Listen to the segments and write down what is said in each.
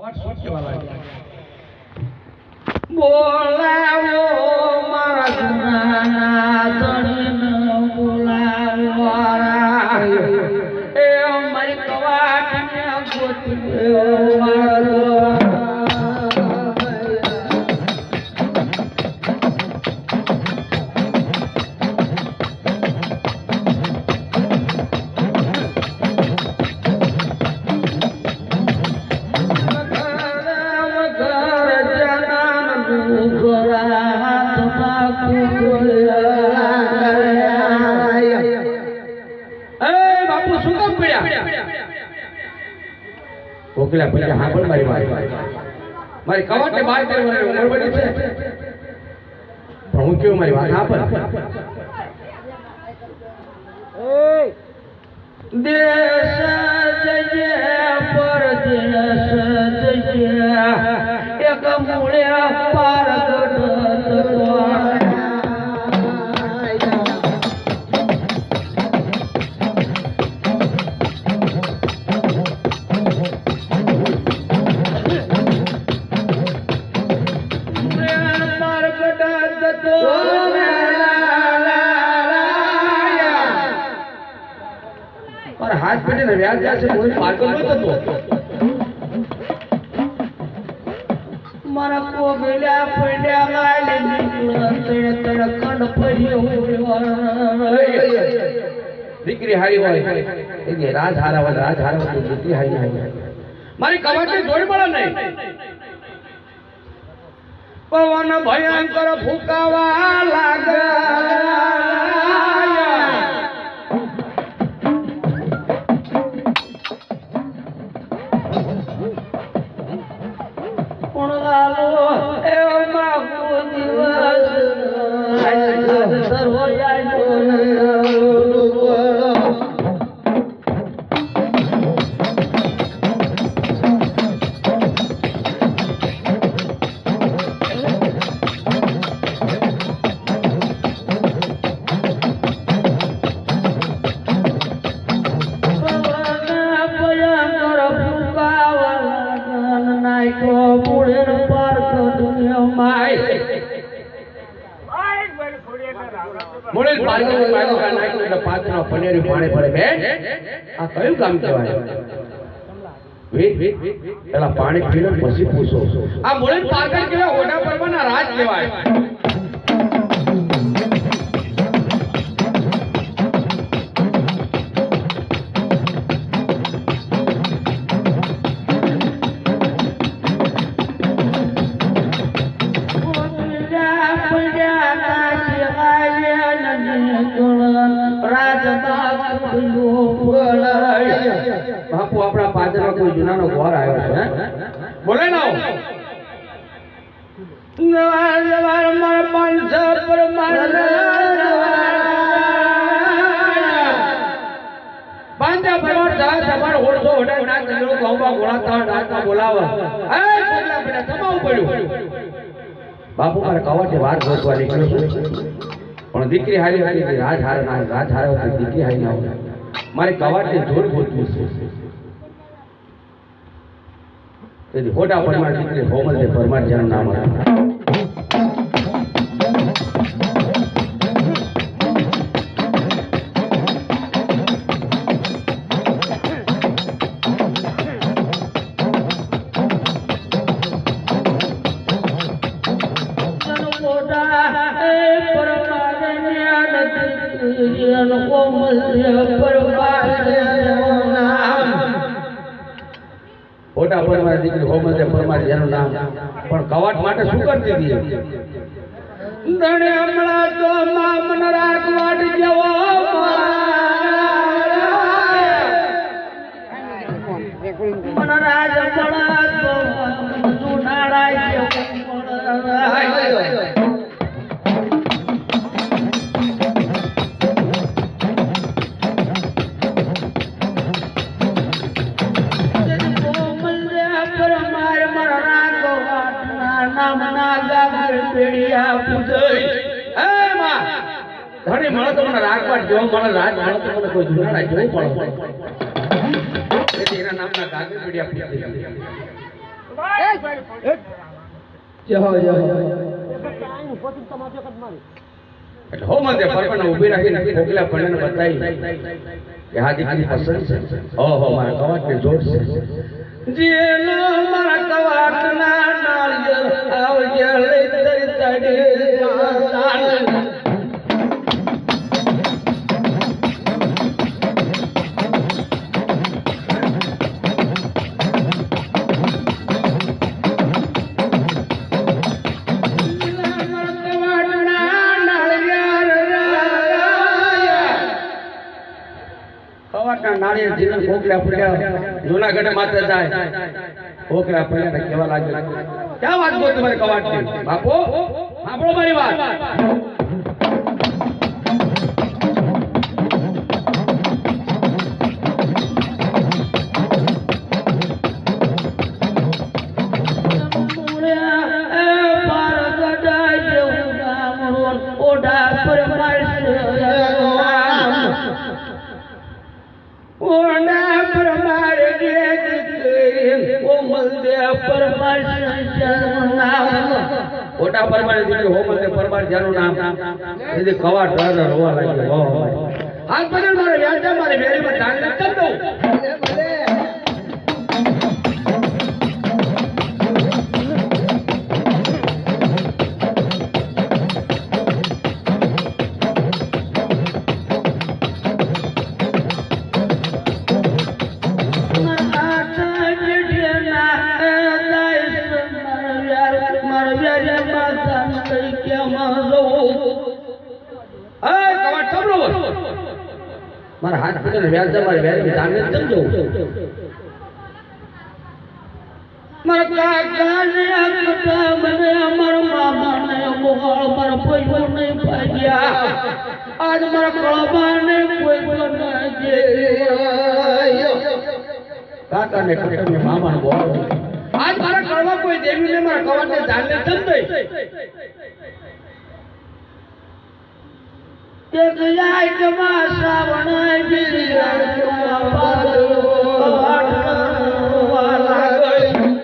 અવાજ શું કેવા લાગે? બોલાવો મારા ગુનાના ધણીને બોલાવો એ અમારી કવાટને ગોતી કોકલા પછી હા પણ મારી કવાટે બહાર કરવાની ઉંમર બની છે પણ હું કેવું મારી વાત હા પણ દેશ જજે પરદેશ જજે એક મૂળે પાર હાથ પેટે ને વ્યાજ જશે કોઈ પાગલ ન થતો મારા કોગલ્યા પડ્યા લાલે નીકળ્યા તડે તડે કણ પડ્યો દીકરી હારી હોય એ રાજ હારાવા દીકરી હારી મારી કવાટની જોડ મળે નહીં પવન ભયંકર ફૂંકાવા લાગ્યા મોડેલ પાર્કર નાખ્યું એટલે પાત્રનો પનેરી પાણી પડે બેન આ કયું કામ કહેવાય પેલા પાણી પીને પછી પૂછો આ મોડેલ પાર્કર કહેવાય ઓઢા પરવાના રાજ કહેવાય બાપુ આપણા પાદરમાં કોઈ જૂનાનો ઘોર આવ્યો છે બોલે ના મારા પાંચ પર પાંચા પરવાર જાય તમાર ઓળસો ઓઢા ના ચંદ્રો ગોંબા ઘોડા તા નાચા બોલાવા એ કોગલા બેટા તમાવું પડ્યું બાપુ મારા કવાટે વાર ગોતવા નીકળ્યો છું પણ દીકરી હારી હતી રાજ હારે હતી દીકરી હારી ના મારી કવાટને જોર ગોતવું છે તેથી ખોટા પરમાર દીકરી હોમલ દે પરમાર જેનું નામ હતું ખોટા પરમાર દીકરી હોમલ દે પરમાર જેનું નામ પણ કવાટ માટે શું કરતી હતી દણે હમણાં તો મામન રાખવાટ જેવો મન રાજ મળા તો જુનાળા ધણી મળે તો મને રાખવાટ જેવો મળે રાજ મળે તો મને કોઈ જુનાળા જેવું પડે એના નામના ગાગર પીડિયા પૂછે એટલે હો મને પરપણ ઊભી રાખીને ખોખલા પણને બતાવી કે હા દીકરી પસંદ છે ઓહો મારા કવાટને જોડ છે જેનો મારા કવાટના નાળિયેર આવજે લઈ તરી તડી નાળિયેર જીવન ખોખલા પડ્યા જૂનાગઢ માત્ર જાય ખોખલા પડ્યા કેવા લાગે ક્યાં વાત બોલ તમારે કવાટની બાપો સાંભળો મારી વાત ઓટા પરમાર દીકરી હોમલ પરમાર જાનું નામ એ કવાટ રાજા રોવા લાગ્યો હાથ બદલ મારે વ્યાજા મારે વેરીમાં ધાન કરી દઉં મારા હાથ પકડીને વ્યાજ મારે વેરી જાને સમજો મારા કાકાને અકટા મને અમારા મામાને મોહાળ મારા પૈસો નહીં પાગ્યા આજ મારા કળબાને પૈસો નહીં દે કાકાને કટને મામાને મોહાળ આજ મારા કળવા કોઈ દેવીને મારા કવાટને જાને સમજે એક જાય કે માં શ્રાવણ બીરી રાત પાદરો વાલા ગઈ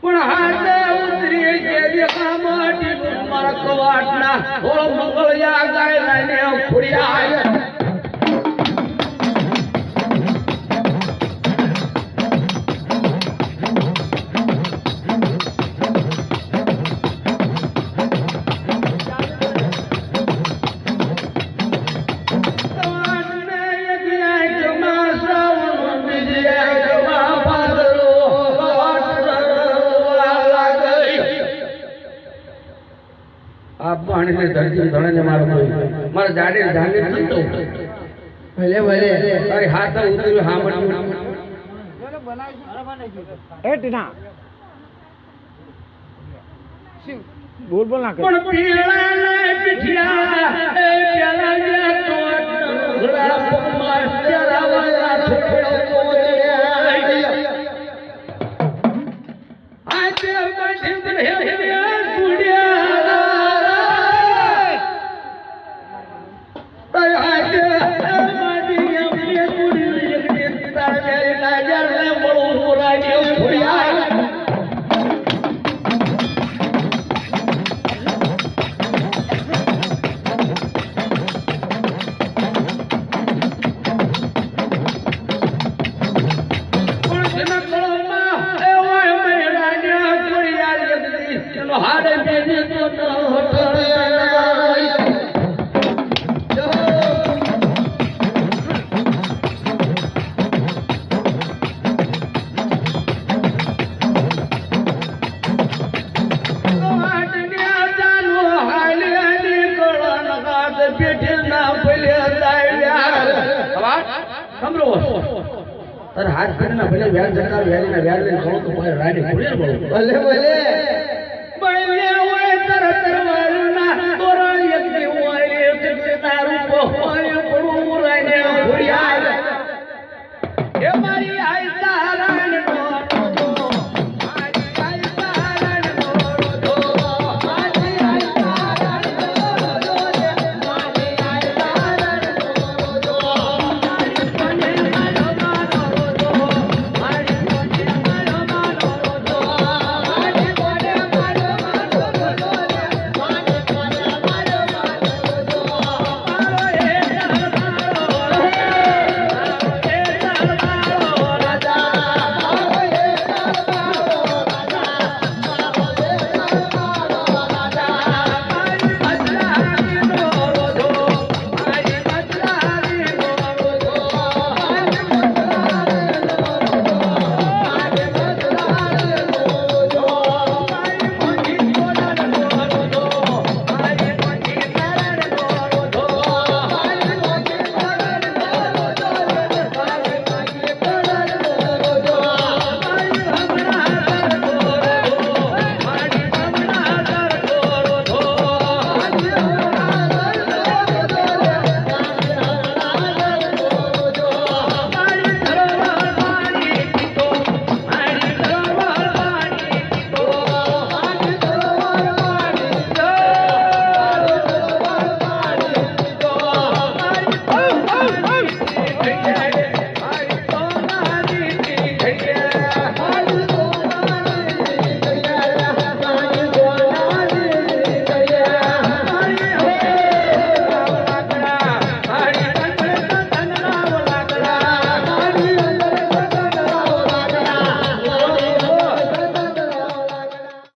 પણ હાથે ઉતરી કે દેખા માટી મારા કવાટના ઓળ મંગળિયા ગાય લઈને ખુડિયા પાણીને ધરતી ધણે મારો મારા જાડે જાને ચંતો ભલે ભલે તારી હાથ ઉતર્યું હામણ્યું એ ટીના બોલ બોલ ના પણ પીળાને પીઠિયા એ પ્યાલા ને ટોટ ઘોડા પગમાં ચરાવાયા ઠોકળો કોડ્યા આજે બાંધી બહેરિયા કુડિયા તાર હાથ પીરના ભલે વ્યાજ જતા વ્યાજના વ્યાજ લઈને ઘણું તો મારે રાડી ખુલે બહુ ભલે ભલે